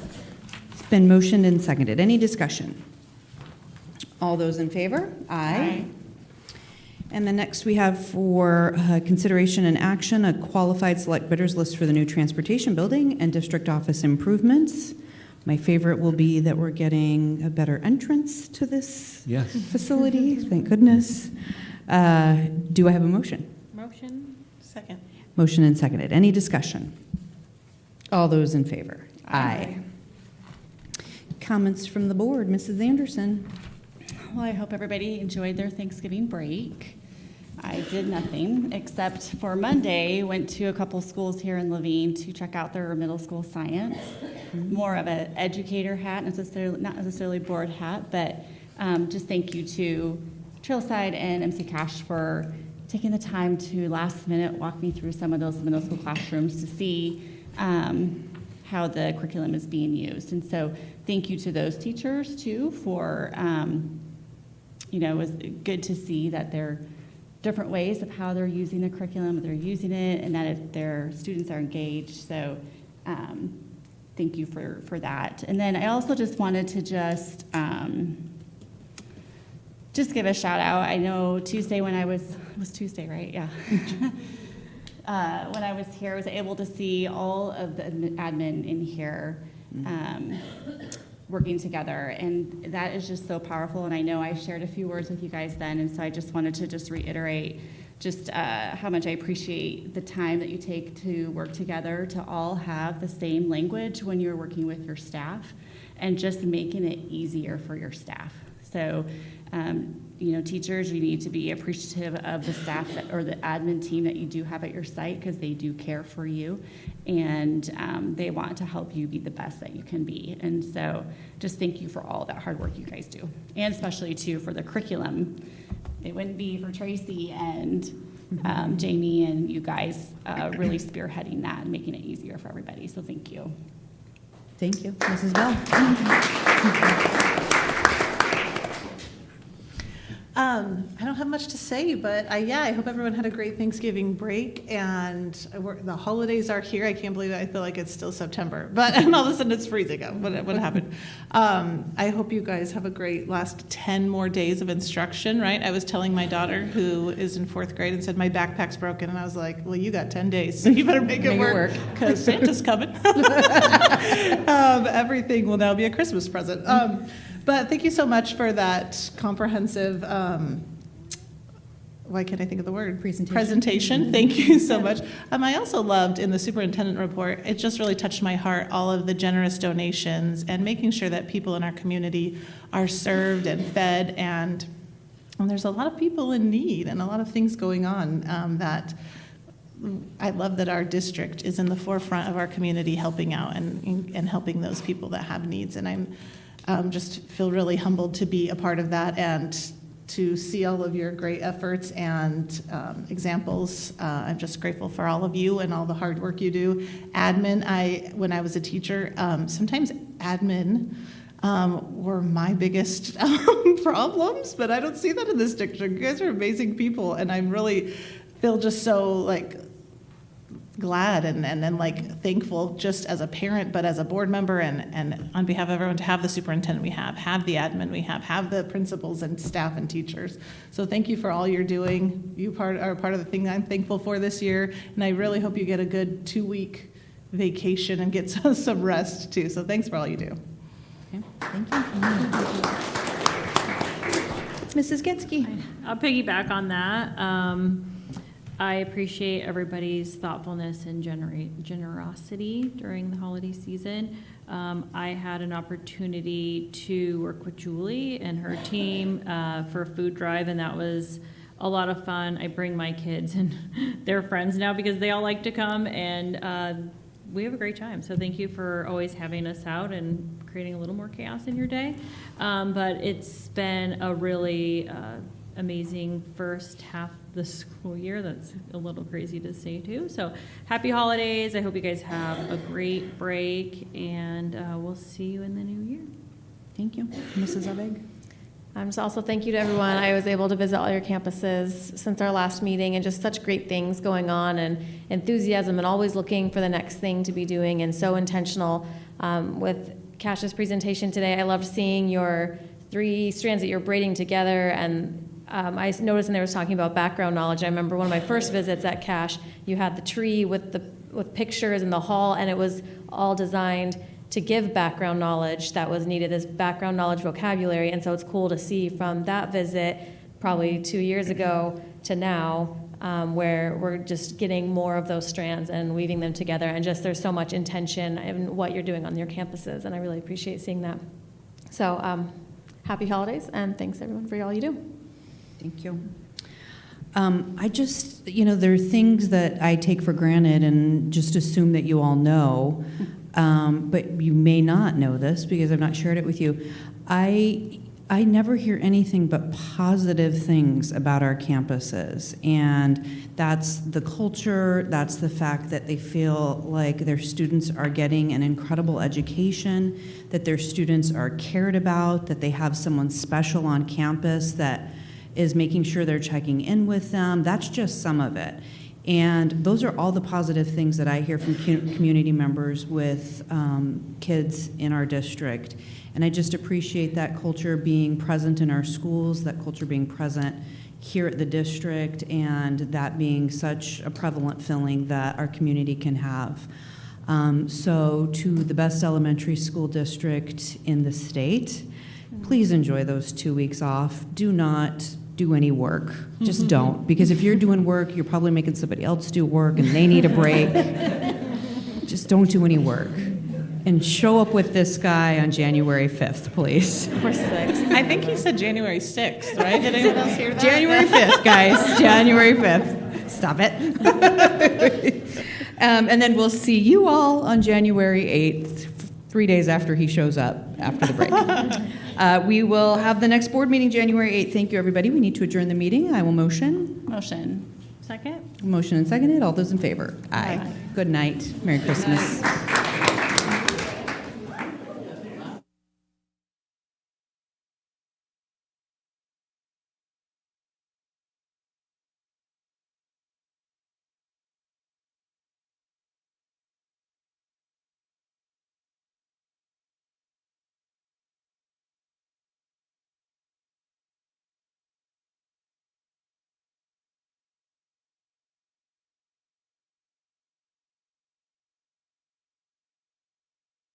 It's been motioned and seconded. Any discussion? All those in favor? Aye. And then next we have for consideration and action, a qualified select bidders list for the new transportation building and district office improvements. My favorite will be that we're getting a better entrance to this Yes. facility. Thank goodness. Do I have a motion? Motion? Second. Motion and seconded. Any discussion? All those in favor? Aye. Comments from the board. Mrs. Anderson. Well, I hope everybody enjoyed their Thanksgiving break. I did nothing except for Monday, went to a couple schools here in Laveen to check out their middle school science. More of an educator hat, not necessarily board hat, but just thank you to Trailside and MC Cash for taking the time to last minute walk me through some of those middle school classrooms to see how the curriculum is being used. And so thank you to those teachers too for, it was good to see that there are different ways of how they're using the curriculum, they're using it, and that their students are engaged. So thank you for that. And then I also just wanted to just give a shout out. I know Tuesday when it was Tuesday, right? Yeah. When I was here, I was able to see all of the admin in here working together, and that is just so powerful. And I know I shared a few words with you guys then, and so I just wanted to just reiterate just how much I appreciate the time that you take to work together to all have the same language when you're working with your staff, and just making it easier for your staff. So, teachers, you need to be appreciative of the staff or the admin team that you do have at your site, because they do care for you, and they want to help you be the best that you can be. And so just thank you for all that hard work you guys do, and especially too for the curriculum. It wouldn't be for Tracy and Jamie and you guys really spearheading that and making it easier for everybody. So thank you. Thank you. Mrs. Bell. I don't have much to say, but I hope everyone had a great Thanksgiving break, and the holidays are here. I can't believe it. I feel like it's still September, and all of a sudden it's freezing out. What happened? I hope you guys have a great last 10 more days of instruction, right? I was telling my daughter, who is in 4th grade, and said, my backpack's broken, and I was like, well, you got 10 days, so you better make it work, because Santa's coming. Everything will now be a Christmas present. But thank you so much for that comprehensive, why can't I think of the word? Presentation. Thank you so much. I also loved in the superintendent report, it just really touched my heart, all of the generous donations and making sure that people in our community are served and fed. And there's a lot of people in need and a lot of things going on that I love that our district is in the forefront of our community helping out and helping those people that have needs. And I'm just feel really humbled to be a part of that and to see all of your great efforts and examples. I'm just grateful for all of you and all the hard work you do. Admin, when I was a teacher, sometimes admin were my biggest problems, but I don't see that in this district. You guys are amazing people, and I really feel just so glad and thankful just as a parent, but as a board member and on behalf of everyone to have the superintendent we have the admin we have the principals and staff and teachers. So thank you for all you're doing. You are part of the thing I'm thankful for this year, and I really hope you get a good 2-week vacation and get some rest too. So thanks for all you do. Okay. Thank you. Mrs. Getzky. I'll piggyback on that. I appreciate everybody's thoughtfulness and generosity during the holiday season. I had an opportunity to work with Julie and her team for a food drive, and that was a lot of fun. I bring my kids and their friends now because they all like to come, and we have a great time. So thank you for always having us out and creating a little more chaos in your day. But it's been a really amazing first half of the school year. That's a little crazy to say too. So happy holidays. I hope you guys have a great break, and we'll see you in the new year. Thank you. Mrs. Abeg? Just also thank you to everyone. I was able to visit all your campuses since our last meeting, and just such great things going on, and enthusiasm, and always looking for the next thing to be doing, and so intentional. With Cash's presentation today, I loved seeing your 3 strands that you're braiding together, and I noticed when they were talking about background knowledge, I remember one of my first visits at Cash, you had the tree with pictures in the hall, and it was all designed to give background knowledge that was needed as background knowledge vocabulary. And so it's cool to see from that visit probably 2 years ago to now, where we're just getting more of those strands and weaving them together, and just there's so much intention in what you're doing on your campuses, and I really appreciate seeing that. So happy holidays, and thanks everyone for all you do. Thank you. I just, there are things that I take for granted and just assume that you all know, but you may not know this because I've not shared it with you. I never hear anything but positive things about our campuses, and that's the culture, that's the fact that they feel like their students are getting an incredible education, that their students are cared about, that they have someone special on campus that is making sure they're checking in with them. That's just some of it. And those are all the positive things that I hear from community members with kids in our district. And I just appreciate that culture being present in our schools, that culture being present here at the district, and that being such a prevalent feeling that our community can have. So to the best elementary school district in the state, please enjoy those 2 weeks off. Do not do any work. Just don't. Because if you're doing work, you're probably making somebody else do work and they need a break. Just don't do any work. And show up with this guy on January 5th, please. Or 6th. I think he said January 6th, right? Did anyone else hear that? January 5th, guys. January 5th. Stop it. And then we'll see you all on January 8th, 3 days after he shows up after the break. We will have the next board meeting January 8th. Thank you, everybody. We need to adjourn the meeting. I will motion. Motion. Second? Motion and seconded. All those in favor? Aye. Good night. Merry Christmas.